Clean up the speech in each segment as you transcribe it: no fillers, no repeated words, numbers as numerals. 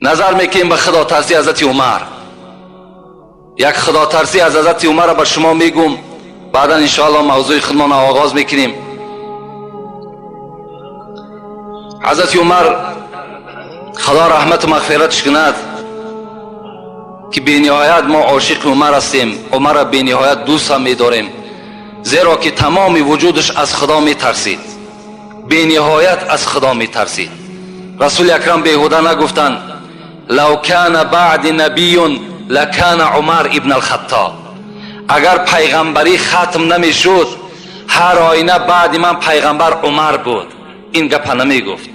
نظر میکنیم به خدا ترسی حضرت عمر. یک خدا ترسی از حضرت عمر را به شما میگم، بعدا انشاءالله موضوع خودمان آغاز میکنیم. حضرت عمر خدا رحمت و مغفرتش کند که بینهایت ما عاشق عمر هستیم، عمر را بینهایت دوست هم میداریم، زیرا که تمام وجودش از خدا میترسید، بینهایت از خدا میترسید. رسول اکرم بیهوده نگفتند لو کان بعد نبی لکان عمر ابن الخطاب. اگر پیغمبری ختم نمیشد هر آینه بعد من پیغمبر عمر بود. این گپ نمی گفت.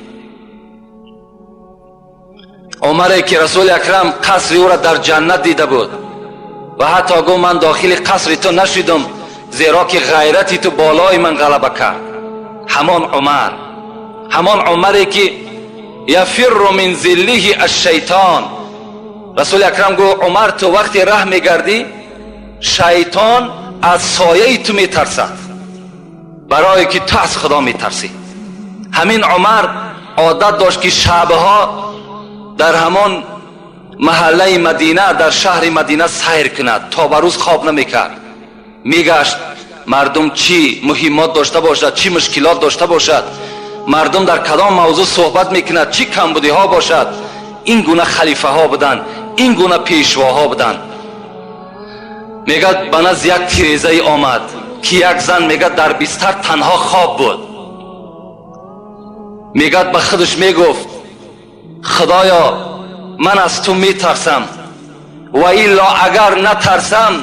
عمره که رسول اکرم قصر او را در جنت دیده بود و حتی گفت من داخل قصر تو نشدم زیرا که غیرتی تو بالای من غلبه کرد. همان عمره که یفر من ذله الشیطان. رسول اکرم گفت عمر تو وقتی ره میگردی شیطان از سایه تو میترسد، برای که تو از خدا میترسی. همین عمر عادت داشت که شبها در همان محله مدینه، در شهر مدینه سیر کند، تا به روز خواب نمیکرد. میگشت مردم چی مهمات داشته باشد، چی مشکلات داشته باشد، مردم در کدام موضوع صحبت میکند، چی کمبودی ها باشد، این گونه خلیفه ها بودن، این گونه پیشواها بودن. میگه به نزد یک تیریزه آمد که یک زن میگه در بستر تنها خواب بود. میگه به خودش میگفت خدایا من از تو میترسم و الا اگر نترسم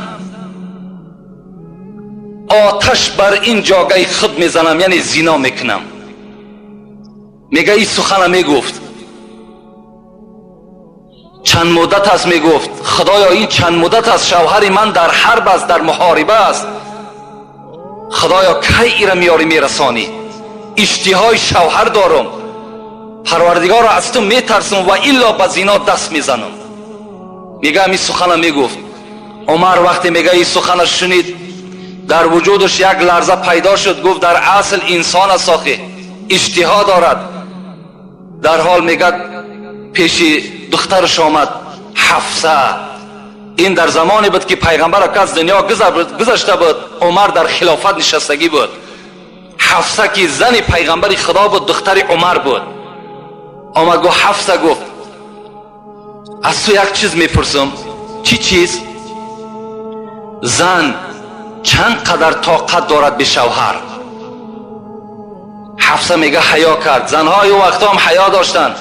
آتش بر این جاگه خود میزنم، یعنی زنا میکنم. میگه این سخن میگفت چند مدت است، میگفت خدایا این چند مدت است شوهر من در حرب است، در محاربه است، خدایا کی ایره میاری میرسانی، اشتهای شوهر دارم، پروردگار را از تو میترسم و الا به زنا دست میزنم. میگه همین سخن میگفت. عمر وقتی میگه این سخن شنید در وجودش یک لرزه پیدا شد. گفت در اصل انسان است آخه، اشتها دارد. در حال میگه پیش دخترش آمد حفصه. این در زمانی بود که پیغمبر از دنیا گذشته بود، عمر در خلافت نشستگی بود. حفصه که زن پیغمبر خدا بود، دختر عمر بود. آمد گفت حفصه، گفت از تو یک چیز میپرسم. چی چیز؟ زن چند قدر طاقت دارد به شوهر؟ حفصه میگه حیا کرد. زنها او وقت هم حیا داشتند،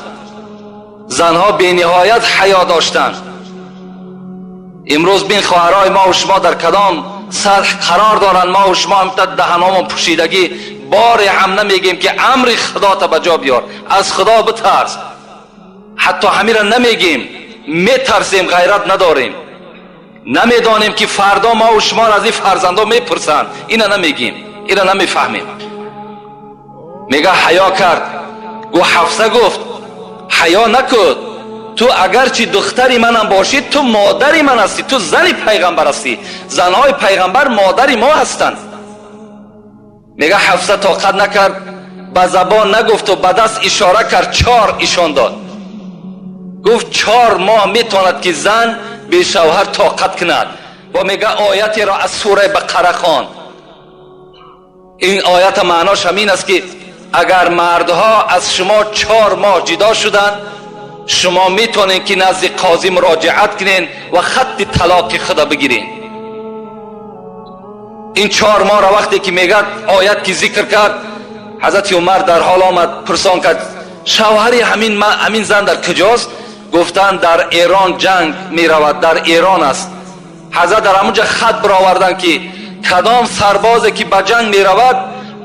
زنها بی نهایت حیا داشتند. امروز بین خواهرای ما و شما در کدام سطح قرار دارند؟ ما و شما هم دهنامون پوشیدگی بار هم نمیگیم که امر خدا تا بجا بیار، از خدا بترس. حتی همین را نمیگیم، میترسیم، غیرت نداریم، نمیدانیم که فردا ما و شما از این فرزندا میپرسند. اینا نمیگیم، اینا نمیفهمیم. میگه حیا کرد. گو حفصه گفت حیا نکن، تو اگرچه دختری منم باشی تو مادری من هستی، تو زن پیغمبر هستی، زنهای پیغمبر مادری ما هستند. میگه حفصه طاقت نکرد، به زبان نگفت و به دست اشاره کرد، 4 ایشان داد. گفت 4 ماه میتواند که زن به شوهر طاقت کند. و میگه آیتی را از سوره بقره خواند. این آیت معناش همین است که اگر مردها از شما 4 ماه جدا شدند، شما میتونین که نزد قاضی مراجعت کنین و خط طلاق خدا بگیرین. این 4 ماه را وقتی که میگه آیت که ذکر کرد، حضرت عمر در حال آمد پرسان کرد شوهری همین زن در کجاست؟ گفتن در ایران جنگ میرود، در ایران است. حضرت در همونجا خط برآوردن که کدام سربازی که به جنگ میرود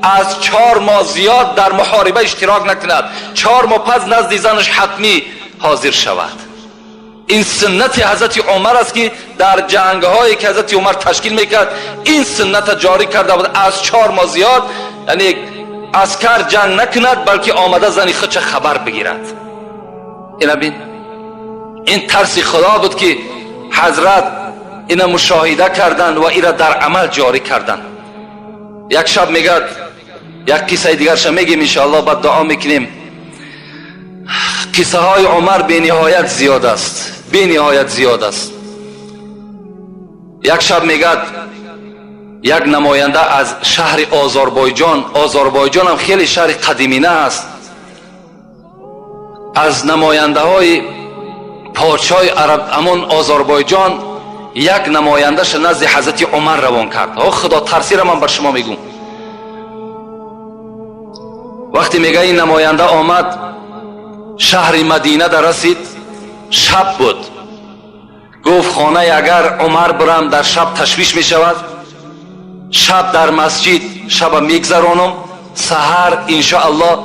از 4 ماه زیاد در محاربه اشتراک نکند، 4 ماه پس نزد زنش حتمی حاضر شود. این سنت حضرت عمر است که در جنگ هایی که حضرت عمر تشکیل میکرد این سنت جاری کرده بود، از 4 ماه زیاد یعنی عسکر جنگ نکند بلکه آمده زنی خودش خبر بگیرد. اینا بین این ترس خدا بود که حضرت اینا مشاهده کردند و اینا در عمل جاری کردند. یک شب میگه یک قصه دیگرش میگیم ان شاء الله، بعد دعا میکنیم. قصه های عمر به نهایت زیاد است، به نهایت زیاد است. یک شب میگد یک نماینده از شهر آذربایجان، آذربایجان هم خیلی شهر قدیمینه است، از نماینده های پادشاه عرب امون آذربایجان یک نمایندهش نزد حضرت عمر روان کرد. خدا ترسی را من بر شما میگم. وقتی میگه این نماینده آمد شهر مدینه در رسید، شب بود. گفت خانه اگر عمر برم در شب تشویش می شود، شب در مسجد شب میگذرانم، سحر انشاءالله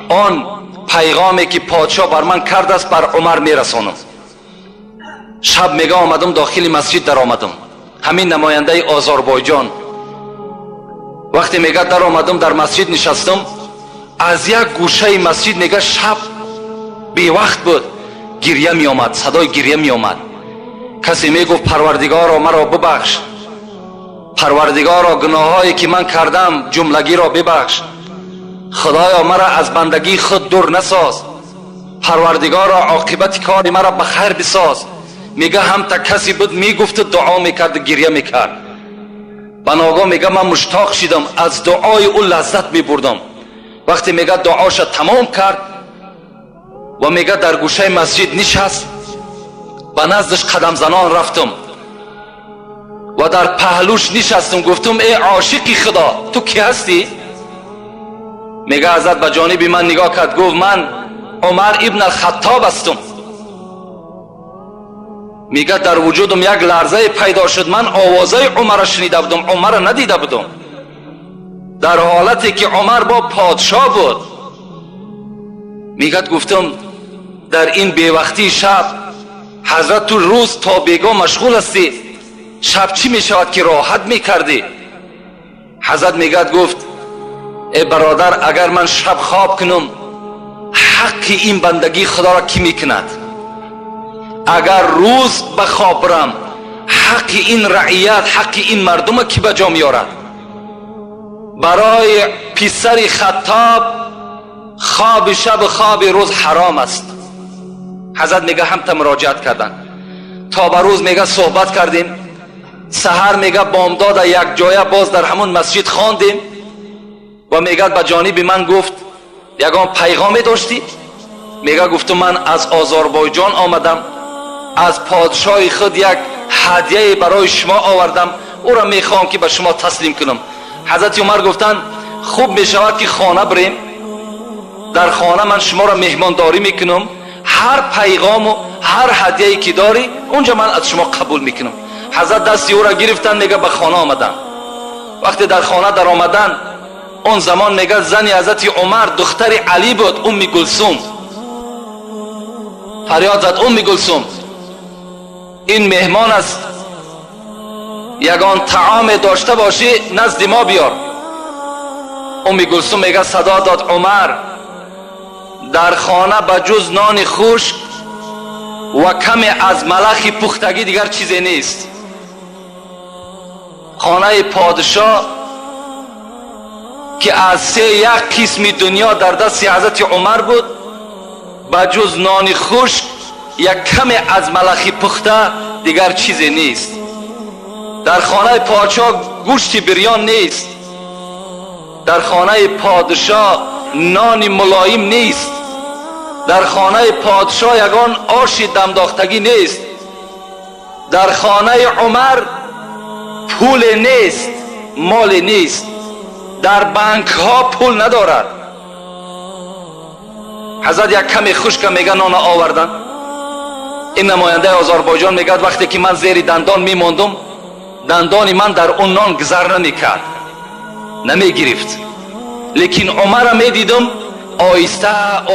آن پیغامی که پادشاه بر من کرده است بر عمر میرسانم. شب میگه آمدم داخل مسجد در آمدم، همین نماینده آذربایجان. وقتی میگه در آمدم در مسجد نشستم، از یک گوشه مسجد میگه شب بی وقت بود، گریه می آمد، صدای گریه می آمد. کسی می گفت پروردگارا مرا ببخش، پروردگارا گناهایی که من کردم جملگی را ببخش، خدایا مرا از بندگی خود دور نساز، پروردگارا عاقبت کار مرا به خیر بساز. میگه هم تا کسی بود میگفت دعا میکرد، گریه میکرد. بناگاه میگه من مشتاق شدم، از دعای او لذت میبردم. وقتی میگه دعاش تمام کرد و میگه در گوشه مسجد نشست، به نزدش قدم زنان رفتم و در پهلوش نشستم. گفتم ای عاشقی خدا تو کی هستی؟ میگه حضرت به جانب من نگاه کرد، گفت من عمر ابن الخطاب هستم. میگه در وجودم یک لرزه پیدا شد، من آوازه عمر را شنیده بودم، عمر را ندیده بودم، در حالتی که عمر با پادشاه بود. میگه گفتم در این بیوقتی شب حضرت تو روز تا بیگاه مشغول هستی، شب چی میشود که راحت میکردی؟ حضرت میگه گفت ای برادر اگر من شب خواب کنم حق این بندگی خدا را کی میکند؟ اگر روز به خواب برم حق این رعیت، حق این مردم کی به جا میارد؟ برای پسر خطاب خواب شب خواب روز حرام است. حضرت میگه هم تا مراجعت کردن تا به روز میگه صحبت کردیم، سحر میگه بامداد یک جایه باز در همون مسجد خواندیم و میگه به جانب من گفت یگان پیغامی داشتی؟ میگه گفتم من از آذربایجان آمدم، از پادشاه خود یک هدیه برای شما آوردم، او را میخوام که به شما تسلیم کنم. حضرت عمر گفتن خوب میشود که خانه بریم، در خانه من شما را مهمانداری میکنم، هر پیغام و هر هدیه‌ای که داری اونجا من از شما قبول میکنم. حضرت دستی او را گرفتن، میگه به خانه آمدن. وقتی در خانه در آمدن، اون زمان میگه زن حضرت عمر دختر علی بود، ام کلثوم. فریاد زد ام کلثوم این مهمان است، یگان طعام داشته باشی نزد ما بیار. ام کلثوم میگه صدا داد عمر در خانه به جز نان خشک و کمی از ملخ پختگی دیگر چیزی نیست. خانه پادشاه که از سه یک قسم دنیا در دست حضرت عمر بود، به جز نان خشک یک کمی از ملخ پخته دیگر چیزی نیست. در خانه پادشاه گوشت بریان نیست، در خانه پادشاه نان ملایم نیست، در خانه پادشاه یگان آش دمداختگی نیست، در خانه عمر پول نیست، مال نیست، در بانک ها پول ندارد. حضرت یک کمی خشک میگه نان آوردن. این نماینده آذربایجان میگه وقتی که من زیر دندان میماندم دندان من در اون نان گذر نمیکرد، نمیگرفت، لیکن عمر میدیدم آهسته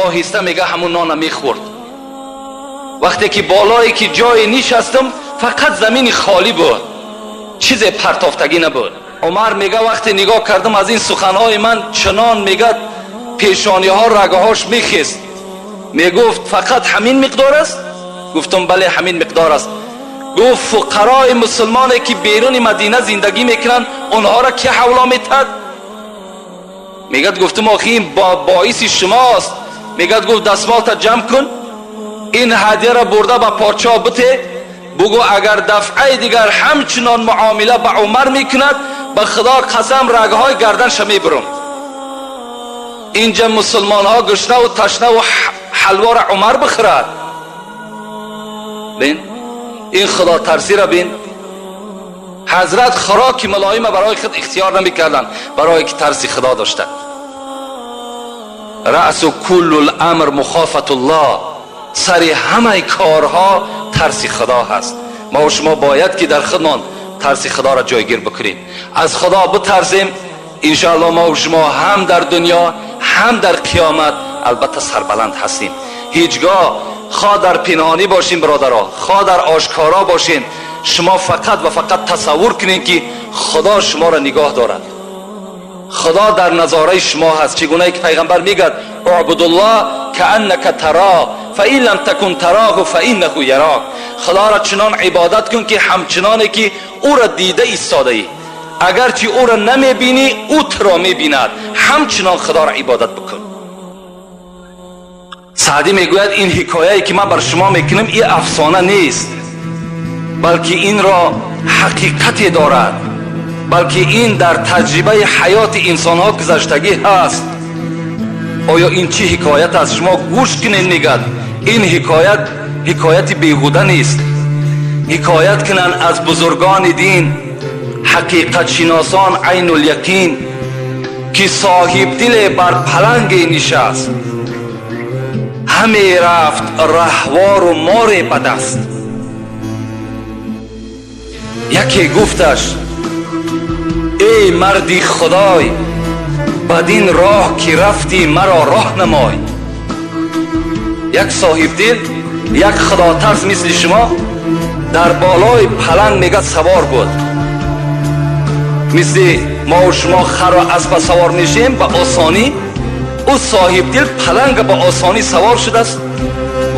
آهسته میگه همون نان میخورد. وقتی که بالایی که جای نشستم فقط زمین خالی بود، چیز پرتافتگی نبود. عمر میگه وقتی نگاه کردم از این سخنهای من چنان میگه پیشانی ها رگه هاش میخیست، میگفت فقط همین مقدار است؟ گفتم بله همین مقدار است. گفت فقرای مسلمانی که بیرون مدینه زندگی میکنن اونها را که حولا میتد؟ میگه گفتم آخی این باعث شماست میگد گفت دستمالت جمع کن، این هدیه را برده به پادشاه بده، بگو اگر دفعه دیگر همچنان معامله با عمر میکند به خدا قسم رگهای گردنش میبرم. اینجا مسلمان ها گشنه و تشنه و حلوا را عمر بخورد. بین این خدا ترسی را بین. حضرت خوراک ملایم برای خود اختیار نمیکردند، برای که ترسی خدا داشتند. رأس کل الامر مخافت الله، سر همه کارها ترسی خدا هست. ما و شما باید که در خودمان ترسی خدا را جایگیر بکنیم. از خدا بترسیم، انشاءالله ما و شما هم در دنیا هم در قیامت البته سربلند هستیم. هیچگاه خواه در پنهانی باشین برادرها، خواه در آشکارا باشین، شما فقط و فقط تصور کنین که خدا شما را نگاه دارد. خدا در نظاره شما هست. چگونه که پیغمبر میگه اعبد الله کانک تراه فان لم تکن تراه فانه یراک. خدا را چنان عبادت کن که همچنانی که او را دیده ایستاده ای، اگرچه او را نمیبینی او تو را میبیند، همچنان خدا را عبادت بکن. سعدی میگوید این حکایه‌ای که من بر شما میکنم این افسانه نیست، بلکه این را حقیقتی دارد، بلکه این در تجربه حیات انسان ها گذشتگی هست. آیا این چی حکایت است؟ شما گوش کنین نگد. این حکایت بیهوده نیست. حکایت کنن از بزرگان دین، حقیقت شناسان عین الیقین، که صاحب دل بر پلنگ نشست، همه رفت رهوار و مار بدست. یکی گفتش ای مردی خدای، بدین راه که رفتی مرا راه نمای. یک صاحب دل، یک خدا ترس مثل شما در بالای پلنگ میگه سوار بود. مثل ما و شما خر و اسب سوار میشیم به آسانی، او صاحب دل پلنگ به آسانی سوار شده است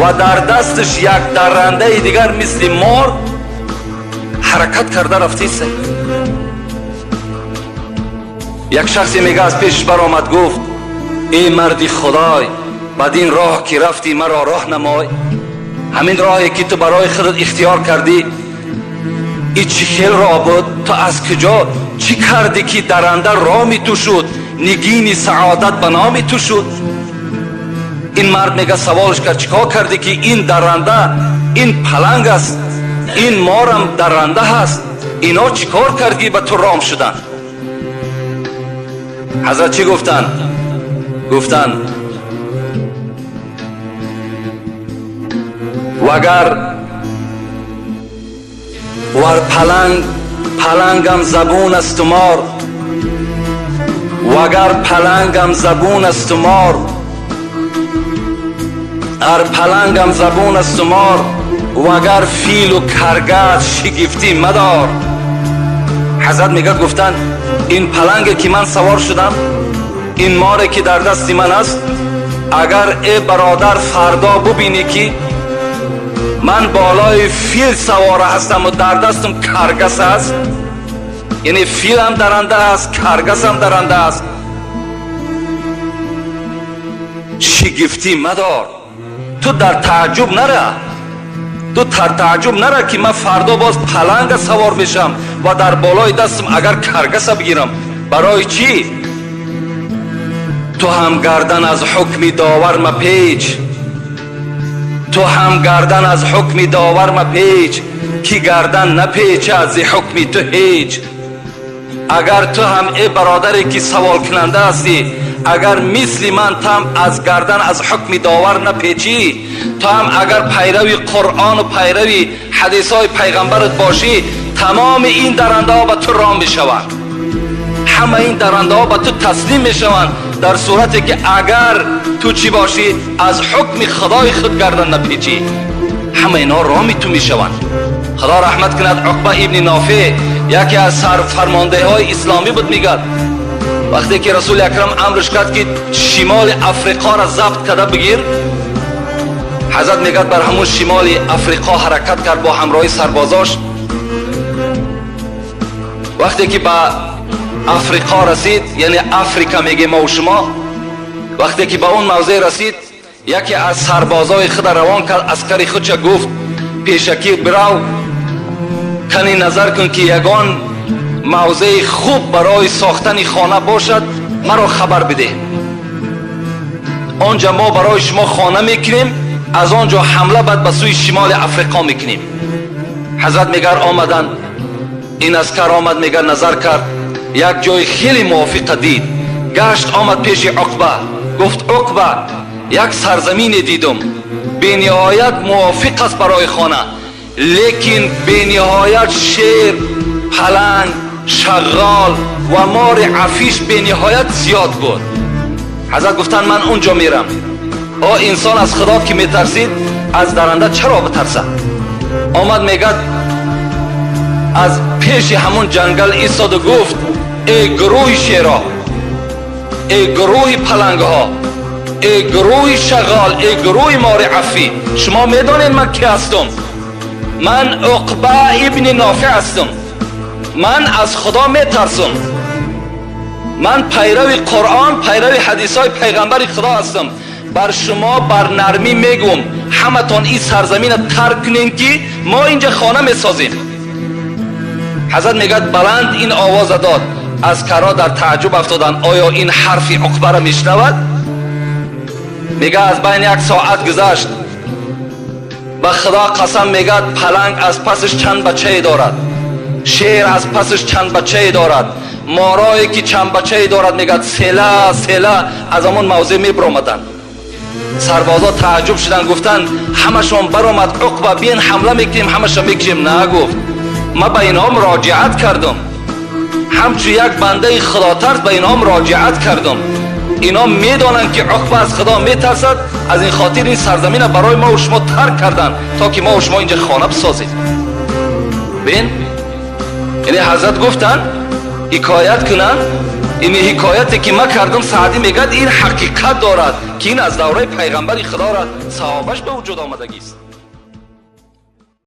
و در دستش یک درنده دیگر مثل مار حرکت کرده رفته است. یک شخصی میگه از پیش برآمد گفت ای مردی خدای، بدین راه که رفتی مرا راه نمای. همین راهی که تو برای خودت اختیار کردی این چه خیل راه بود؟ تو از کجا چی کردی که درنده رامی تو شد، نگین سعادت به نامی تو شد؟ این مرد میگه سوالش کرد چیکار کردی که این درنده، این پلنگ است، این مارم درنده هست، اینا چیکار کردی به تو رام شدن؟ حضرت چی گفتن؟ گفتن وگر ور پلنگم زبون است و مار، وگر پلنگم زبون است و مار، ار پلنگم زبون است و مار، وگر فیل و کرگس شگفتی مدار. حضرت میگه گفتن این پلنگی که من سوار شدم، این ماری که در دست من است، اگر ای برادر فردا ببینی که من بالای فیل سوار هستم و در دستم کرگس است، یعنی فیل هم درنده است، کرگس هم درنده است، شگفتی مدار. تو در تعجب نره، تو در تعجب نره که من فردا باز پلنگ سوار بشم و در بالای دستم اگر کرگس بگیرم. برای چی؟ تو هم گردن از حکم داور مپیچ، تو هم گردن از حکم داور مپیچ، کی گردن نپیچه از حکم تو هیچ. اگر تو هم ای برادری که سوال کننده هستی، اگر مثل من تم از گردن از حکم داور نپیچی، تو هم اگر پیروی قرآن و پیروی حدیث های پیغمبرت باشی، تمام این درنده ها به تو رام میشوند، همه این درنده ها به تو تسلیم میشوند، در صورتی که اگر تو چی باشی؟ از حکم خدای خود گردن نپیچی، همه اینا رامی تو میشوند. خدا رحمت کند عقبه ابن نافع یکی از سرفرمانده های اسلامی بود. میگد وقتی که رسول اکرم امرش کرد که شمال افریقا را ضبط کرده بگیر، حضرت میگد بر همون شمال افریقا حرکت کرد با همراه سربازاش. وقتی که به افریقا رسید، یعنی افریقا میگه ما و شما، وقتی که به اون موضع رسید یکی از سربازای خود روان کرد، عسکری خودش گفت پیشکی برو کنی نظر کن که یگان موضع خوب برای ساختن خانه باشد مرا خبر بده. آنجا ما برای شما خانه میکنیم، از آنجا حمله بعد به سوی شمال افریقا میکنیم. حضرت میگر آمدن، این عسکر آمد میگر نظر کرد، یک جای خیلی موافق دید، گشت آمد پیش عقبه، گفت عقبه یک سرزمین دیدم به نهایت موافق است برای خانه، لیکن به نهایت شیر، پلنگ، شغال و مار عفیش به نهایت زیاد بود. حضرت گفتن من اونجا میرم. انسان از خدا که میترسید از درنده چرا بترسه؟ آمد میگد از پیش همون جنگل ایستاد و گفت ای گروه شیرا، ای گروه پلنگ ها، ای گروه شغال، ای گروه مار عفی، شما میدانید من کی هستم؟ من عقبه ابن نافع هستم. من از خدا میترسم. من پیرو قرآن، پیرو حدیث های پیغمبر خدا هستم. بر شما بر نرمی میگم همه تان این سرزمین ترک کنین که ما اینجا خانه میسازیم. حضرت میگد بلند این آواز داد، عسکرها در تعجب افتادن آیا این حرف عقبه را میشنود؟ میگه از بین 1 ساعت گذشت، به خدا قسم میگد پلنگ از پسش چند بچه دارد، شیر از پسش چند بچه دارد، مارایی که چند بچه دارد میگد سله سله از همون موضع میبرامدن. سربازا تعجب شدن، گفتن همشون برآمد عقبه بین حمله میکنیم همشون میکشیم. نه، گفت من به اینها مراجعت کردم، همچون یک بنده خدا ترس به اینها مراجعت کردم. اینا میدانند که عقبه از خدا میترسد، از این خاطر این سرزمین برای ما و شما ترک کردن تا که ما و شما اینجا خانه بسازیم. ببین، یعنی حضرت گفتن حکایت کنن، این حکایتی که ما کردم سعدی میگد این حقیقت دارد که این از دوره پیغمبر خدا را صحابش به وجود آمدگی است.